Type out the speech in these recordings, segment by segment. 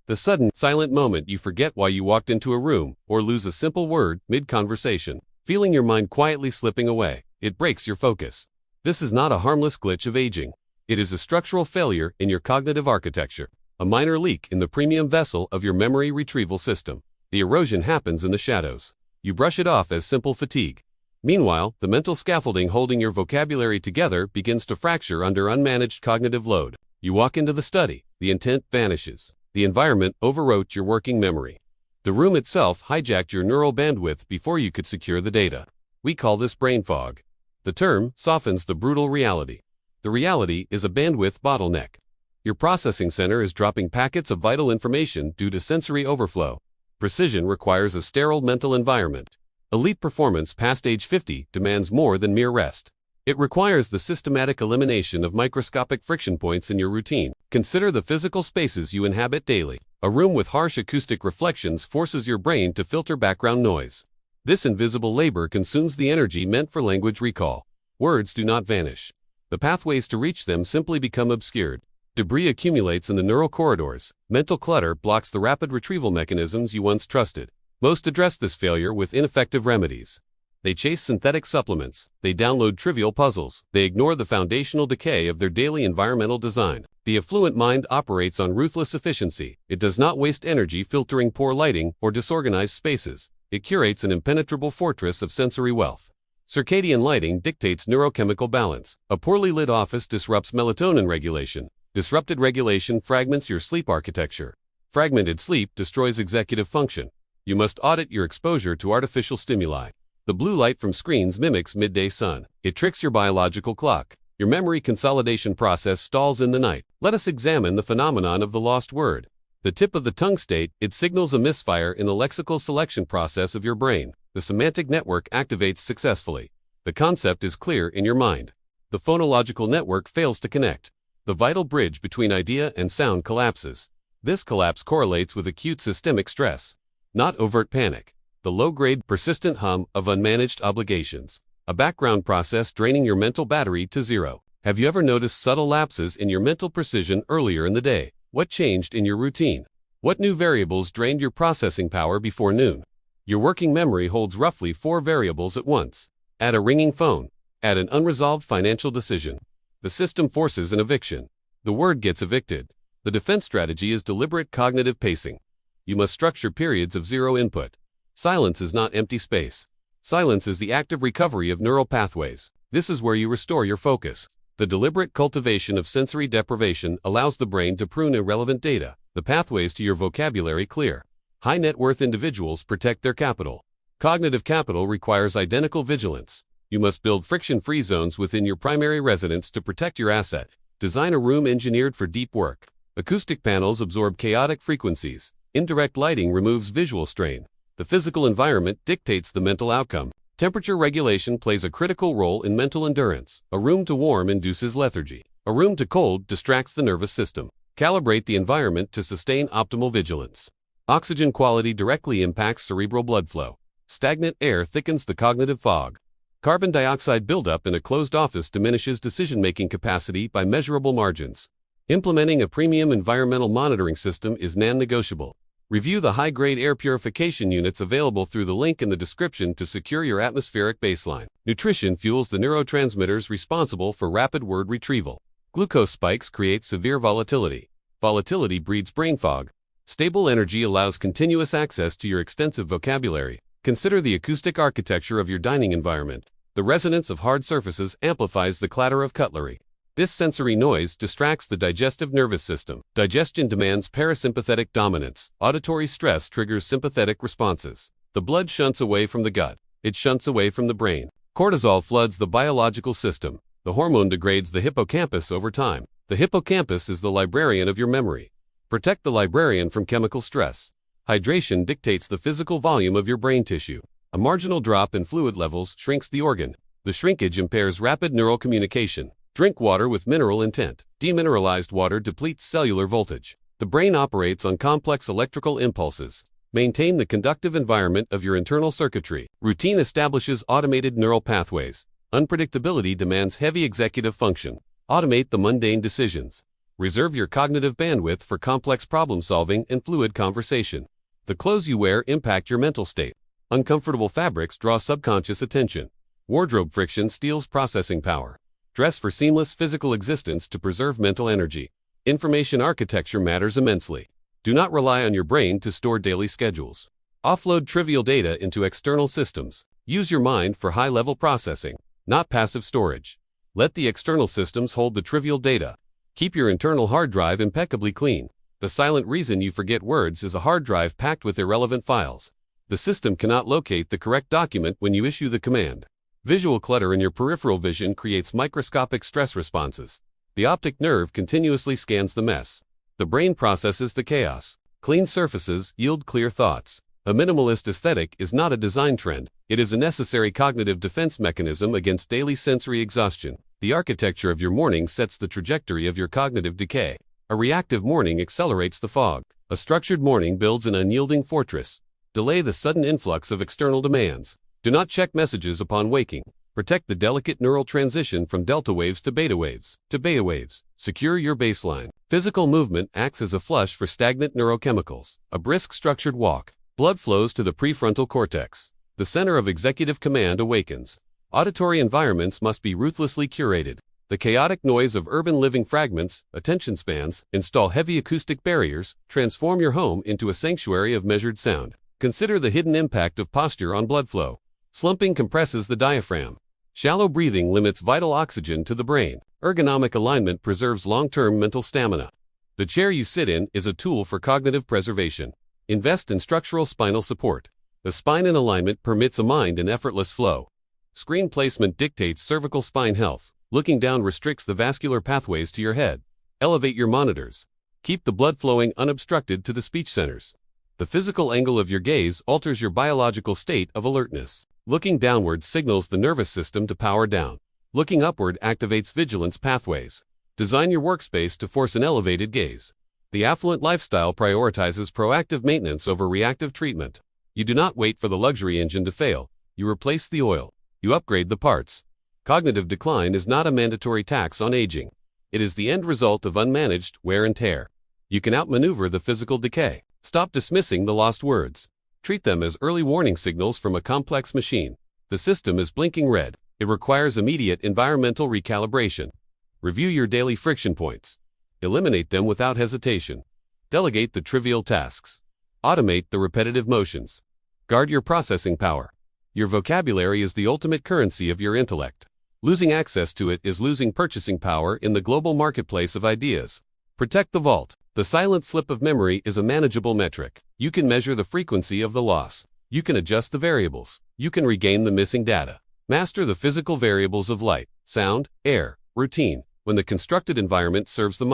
The sudden, silent moment you forget why you walked into a room, or lose a simple word mid-conversation, feeling your mind quietly slipping away. It breaks your focus. This is not a harmless glitch of aging. It is a structural failure in your cognitive architecture, a minor leak in the premium vessel of your memory retrieval system. The erosion happens in the shadows. You brush it off as simple fatigue. Meanwhile, the mental scaffolding holding your vocabulary together begins to fracture under unmanaged cognitive load. You walk into the study, the intent vanishes. The environment overwrote your working memory. The room itself hijacked your neural bandwidth before you could secure the data. We call this brain fog. The term softens the brutal reality. The reality is a bandwidth bottleneck. Your processing center is dropping packets of vital information due to sensory overflow. Precision requires a sterile mental environment. Elite performance past age 50 demands more than mere rest. It requires the systematic elimination of microscopic friction points in your routine. Consider the physical spaces you inhabit daily. A room with harsh acoustic reflections forces your brain to filter background noise. This invisible labor consumes the energy meant for language recall. Words do not vanish. The pathways to reach them simply become obscured. Debris accumulates in the neural corridors. Mental clutter blocks the rapid retrieval mechanisms you once trusted. Most address this failure with ineffective remedies. They chase synthetic supplements. They download trivial puzzles. They ignore the foundational decay of their daily environmental design. The affluent mind operates on ruthless efficiency. It does not waste energy filtering poor lighting or disorganized spaces. It curates an impenetrable fortress of sensory wealth. Circadian lighting dictates neurochemical balance. A poorly lit office disrupts melatonin regulation. Disrupted regulation fragments your sleep architecture. Fragmented sleep destroys executive function. You must audit your exposure to artificial stimuli. The blue light from screens mimics midday sun. It tricks your biological clock. Your memory consolidation process stalls in the night. Let us examine the phenomenon of the lost word. The tip of the tongue state, it signals a misfire in the lexical selection process of your brain. The semantic network activates successfully. The concept is clear in your mind. The phonological network fails to connect. The vital bridge between idea and sound collapses. This collapse correlates with acute systemic stress, not overt panic. The low-grade, persistent hum of unmanaged obligations. A background process draining your mental battery to zero. Have you ever noticed subtle lapses in your mental precision earlier in the day? What changed in your routine? What new variables drained your processing power before noon? Your working memory holds roughly 4 variables at once. Add a ringing phone. Add an unresolved financial decision. The system forces an eviction. The word gets evicted. The defense strategy is deliberate cognitive pacing. You must structure periods of zero input. Silence is not empty space. Silence is the active recovery of neural pathways. This is where you restore your focus. The deliberate cultivation of sensory deprivation allows the brain to prune irrelevant data. The pathways to your vocabulary clear. High net worth individuals protect their capital. Cognitive capital requires identical vigilance. You must build friction-free zones within your primary residence to protect your asset. Design a room engineered for deep work. Acoustic panels absorb chaotic frequencies. Indirect lighting removes visual strain. The physical environment dictates the mental outcome. Temperature regulation plays a critical role in mental endurance. A room too warm induces lethargy. A room too cold distracts the nervous system. Calibrate the environment to sustain optimal vigilance. Oxygen quality directly impacts cerebral blood flow. Stagnant air thickens the cognitive fog. Carbon dioxide buildup in a closed office diminishes decision-making capacity by measurable margins. Implementing a premium environmental monitoring system is non-negotiable. Review the high-grade air purification units available through the link in the description to secure your atmospheric baseline. Nutrition fuels the neurotransmitters responsible for rapid word retrieval. Glucose spikes create severe volatility. Volatility breeds brain fog. Stable energy allows continuous access to your extensive vocabulary. Consider the acoustic architecture of your dining environment. The resonance of hard surfaces amplifies the clatter of cutlery. This sensory noise distracts the digestive nervous system. Digestion demands parasympathetic dominance. Auditory stress triggers sympathetic responses. The blood shunts away from the gut. It shunts away from the brain. Cortisol floods the biological system. The hormone degrades the hippocampus over time. The hippocampus is the librarian of your memory. Protect the librarian from chemical stress. Hydration dictates the physical volume of your brain tissue. A marginal drop in fluid levels shrinks the organ. The shrinkage impairs rapid neural communication. Drink water with mineral intent. Demineralized water depletes cellular voltage. The brain operates on complex electrical impulses. Maintain the conductive environment of your internal circuitry. Routine establishes automated neural pathways. Unpredictability demands heavy executive function. Automate the mundane decisions. Reserve your cognitive bandwidth for complex problem-solving and fluid conversation. The clothes you wear impact your mental state. Uncomfortable fabrics draw subconscious attention. Wardrobe friction steals processing power. Dress for seamless physical existence to preserve mental energy. Information architecture matters immensely. Do not rely on your brain to store daily schedules. Offload trivial data into external systems. Use your mind for high-level processing, not passive storage. Let the external systems hold the trivial data. Keep your internal hard drive impeccably clean. The silent reason you forget words is a hard drive packed with irrelevant files. The system cannot locate the correct document when you issue the command. Visual clutter in your peripheral vision creates microscopic stress responses. The optic nerve continuously scans the mess. The brain processes the chaos. Clean surfaces yield clear thoughts. A minimalist aesthetic is not a design trend, it is a necessary cognitive defense mechanism against daily sensory exhaustion. The architecture of your morning sets the trajectory of your cognitive decay. A reactive morning accelerates the fog. A structured morning builds an unyielding fortress. Delay the sudden influx of external demands. Do not check messages upon waking. Protect the delicate neural transition from delta waves to beta waves. Secure your baseline. Physical movement acts as a flush for stagnant neurochemicals. A brisk structured walk. Blood flows to the prefrontal cortex. The center of executive command awakens. Auditory environments must be ruthlessly curated. The chaotic noise of urban living fragments, attention spans, install heavy acoustic barriers, transform your home into a sanctuary of measured sound. Consider the hidden impact of posture on blood flow. Slumping compresses the diaphragm. Shallow breathing limits vital oxygen to the brain. Ergonomic alignment preserves long-term mental stamina. The chair you sit in is a tool for cognitive preservation. Invest in structural spinal support. The spine in alignment permits a mind in effortless flow. Screen placement dictates cervical spine health. Looking down restricts the vascular pathways to your head. Elevate your monitors. Keep the blood flowing unobstructed to the speech centers. The physical angle of your gaze alters your biological state of alertness. Looking downward signals the nervous system to power down. Looking upward activates vigilance pathways. Design your workspace to force an elevated gaze. The affluent lifestyle prioritizes proactive maintenance over reactive treatment. You do not wait for the luxury engine to fail. You replace the oil. You upgrade the parts. Cognitive decline is not a mandatory tax on aging. It is the end result of unmanaged wear and tear. You can outmaneuver the physical decay. Stop dismissing the lost words. Treat them as early warning signals from a complex machine. The system is blinking red. It requires immediate environmental recalibration. Review your daily friction points. Eliminate them without hesitation. Delegate the trivial tasks. Automate the repetitive motions. Guard your processing power. Your vocabulary is the ultimate currency of your intellect. Losing access to it is losing purchasing power in the global marketplace of ideas. Protect the vault. The silent slip of memory is a manageable metric. You can measure the frequency of the loss. You can adjust the variables. You can regain the missing data. Master the physical variables of light, sound, air, routine. When the constructed environment serves the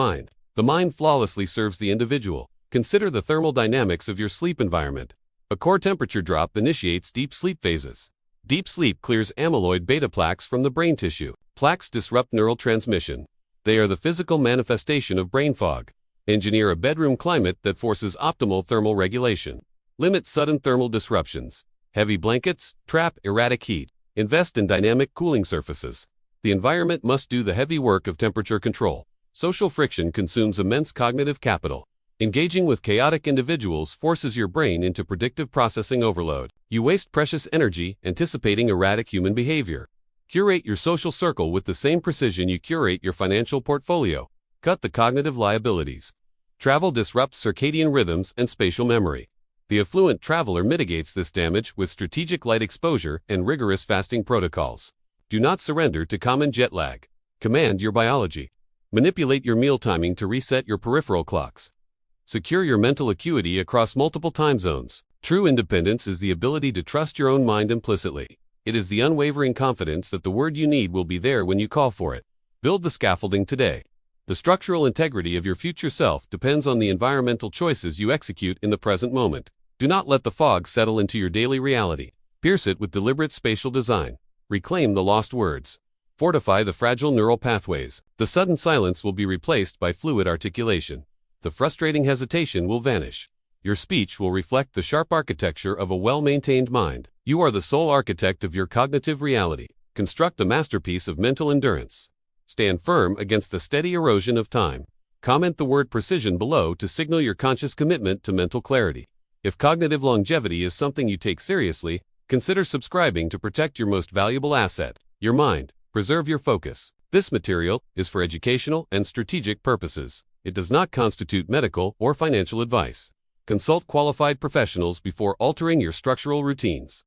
mind flawlessly serves the individual. Consider the thermal dynamics of your sleep environment. A core temperature drop initiates deep sleep phases. Deep sleep clears amyloid beta plaques from the brain tissue. Plaques disrupt neural transmission. They are the physical manifestation of brain fog. Engineer a bedroom climate that forces optimal thermal regulation. Limit sudden thermal disruptions. Heavy blankets trap erratic heat. Invest in dynamic cooling surfaces. The environment must do the heavy work of temperature control. Social friction consumes immense cognitive capital. Engaging with chaotic individuals forces your brain into predictive processing overload. You waste precious energy anticipating erratic human behavior. Curate your social circle with the same precision you curate your financial portfolio. Cut the cognitive liabilities. Travel disrupts circadian rhythms and spatial memory. The affluent traveler mitigates this damage with strategic light exposure and rigorous fasting protocols. Do not surrender to common jet lag. Command your biology. Manipulate your meal timing to reset your peripheral clocks. Secure your mental acuity across multiple time zones. True independence is the ability to trust your own mind implicitly. It is the unwavering confidence that the word you need will be there when you call for it. Build the scaffolding today. The structural integrity of your future self depends on the environmental choices you execute in the present moment. Do not let the fog settle into your daily reality. Pierce it with deliberate spatial design. Reclaim the lost words. Fortify the fragile neural pathways. The sudden silence will be replaced by fluid articulation. The frustrating hesitation will vanish. Your speech will reflect the sharp architecture of a well-maintained mind. You are the sole architect of your cognitive reality. Construct a masterpiece of mental endurance. Stand firm against the steady erosion of time. Comment the word precision below to signal your conscious commitment to mental clarity. If cognitive longevity is something you take seriously, consider subscribing to protect your most valuable asset, your mind. Preserve your focus. This material is for educational and strategic purposes. It does not constitute medical or financial advice. Consult qualified professionals before altering your structural routines.